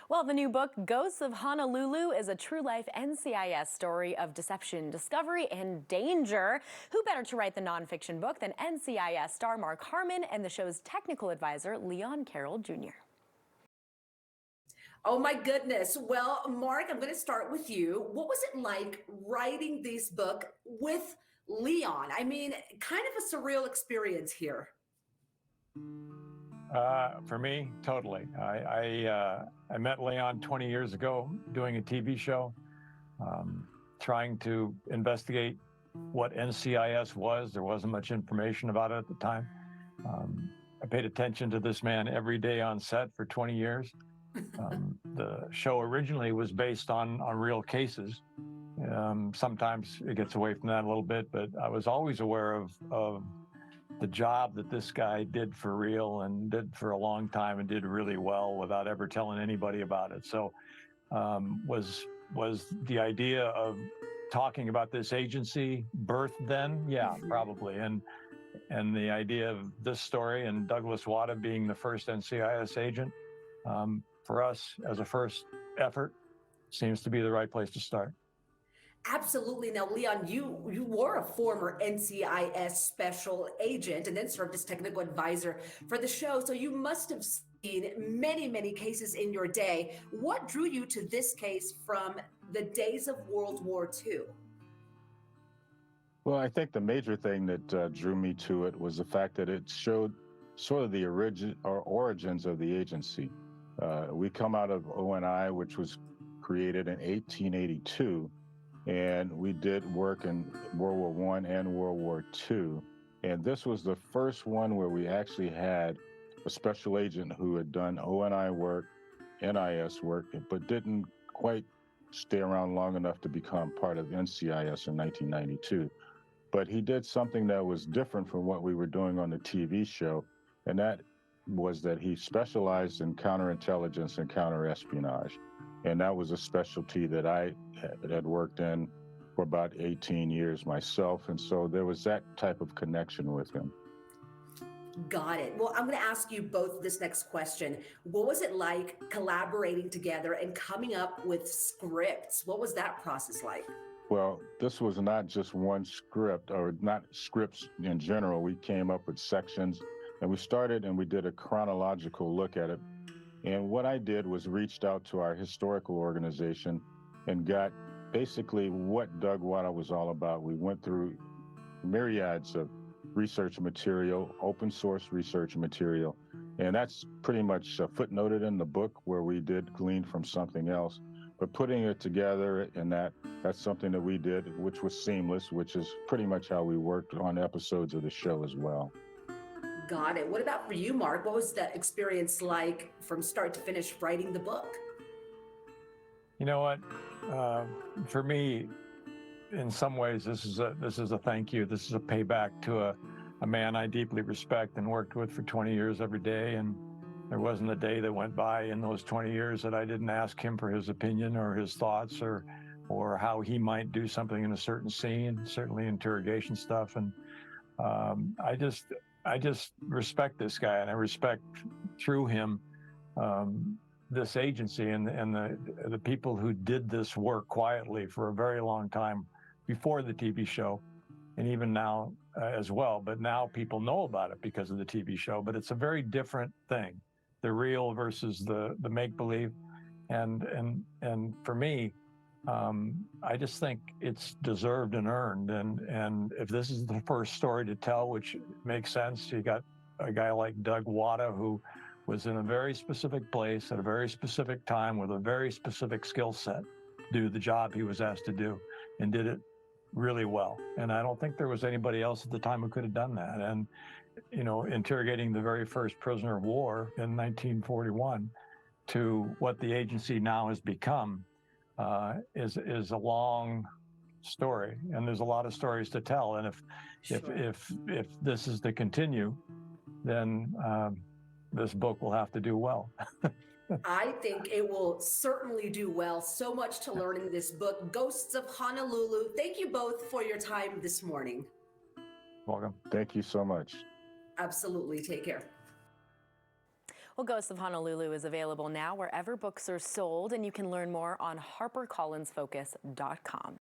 Well, the new book, Ghosts of Honolulu, is a true-life NCIS story of deception, discovery, and danger. Who better to write the nonfiction book than NCIS star Mark Harmon and the show's technical advisor, Leon Carroll Jr. Oh my goodness. Well, Mark, I'm going to start with you. What was it like writing this book with Leon? I mean, kind of a surreal experience here. For me, totally. I met Leon 20 years ago doing a TV show, trying to investigate what NCIS was. There wasn't much information about it at the time. I paid attention to this man every day on set for 20 years. The show originally was based on real cases. Sometimes it gets away from that a little bit, but I was always aware of the job that this guy did for real and did for a long time and did really well without ever telling anybody about it. So was the idea of talking about this agency birthed then? Yeah, probably. And the idea of this story and Doug Wada being the first NCIS agent, for us as a first effort, seems to be the right place to start. Absolutely. Now, Leon, you were a former NCIS special agent and then served as technical advisor for the show. So you must have seen many, many cases in your day. What drew you to this case from the days of World War II? Well, I think the major thing that drew me to it was the fact that it showed sort of the origins of the agency. We come out of ONI, which was created in 1882. And we did work in World War I and World War II. And this was the first one where we actually had a special agent who had done ONI work, NIS work, but didn't quite stay around long enough to become part of NCIS in 1992. But he did something that was different from what we were doing on the TV show, and that was that he specialized in counterintelligence and counterespionage. And that was a specialty that I had worked in for about 18 years myself. And so there was that type of connection with him. Got it. Well, I'm going to ask you both this next question. What was it like collaborating together and coming up with scripts? What was that process like? Well, this was not just one script, or not scripts in general. We came up with sections, and we started and we did a chronological look at it. And what I did was reached out to our historical organization and got basically what Doug Wada was all about. We went through myriads of research material, open source research material, and that's pretty much footnoted in the book where we did glean from something else. But putting it together, and that's something that we did, which was seamless, which is pretty much how we worked on episodes of the show as well. Got it. What about for you, Mark? What was that experience like from start to finish writing the book? You know what? For me, in some ways, this is a thank you. This is a payback to a man I deeply respect and worked with for 20 years every day. And there wasn't a day that went by in those 20 years that I didn't ask him for his opinion or his thoughts or how he might do something in a certain scene, certainly interrogation stuff. And I just respect this guy, and I respect through him this agency and the people who did this work quietly for a very long time before the TV show, and even now as well. But now people know about it because of the TV show. But it's a very different thing, the real versus the make-believe, and for me, I just think it's deserved and earned. And if this is the first story to tell, which makes sense, you got a guy like Doug Wada, who was in a very specific place at a very specific time with a very specific skill set, do the job he was asked to do, and did it really well. And I don't think there was anybody else at the time who could have done that. And, you know, interrogating the very first prisoner of war in 1941 to what the agency now has become, is a long story, and there's a lot of stories to tell. And if this is to continue, then this book will have to do well. I think it will certainly do well. So much to learn in this book, Ghosts of Honolulu. Thank you both for your time this morning. Welcome. Thank you so much. Absolutely. Take care. Well, Ghosts of Honolulu is available now wherever books are sold, and you can learn more on HarperCollinsFocus.com.